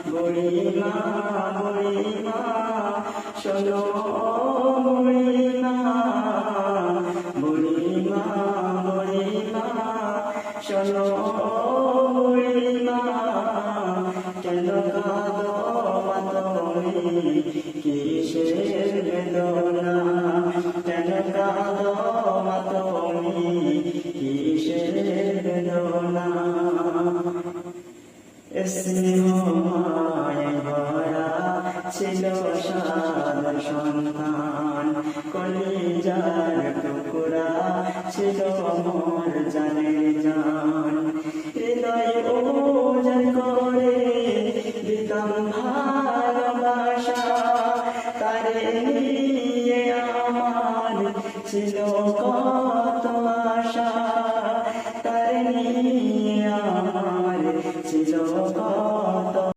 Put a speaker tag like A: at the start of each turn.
A: বুড়িমা বুড়িমা শোনো বুড়িমা বুড়িমা বুড়িমা শোনো বুড়িমা কেন কাঁদো মা তুমি কিসের বেদনা কেন কাঁদো মা তুমি কিসের বেদনা স্নেহ মায় ভরা ছিল সাদ সন্তান কলিজার টুকরা ছিল মোর জানের জান হৃদয় ওজন করে দিতাম ভালোবাসা তারে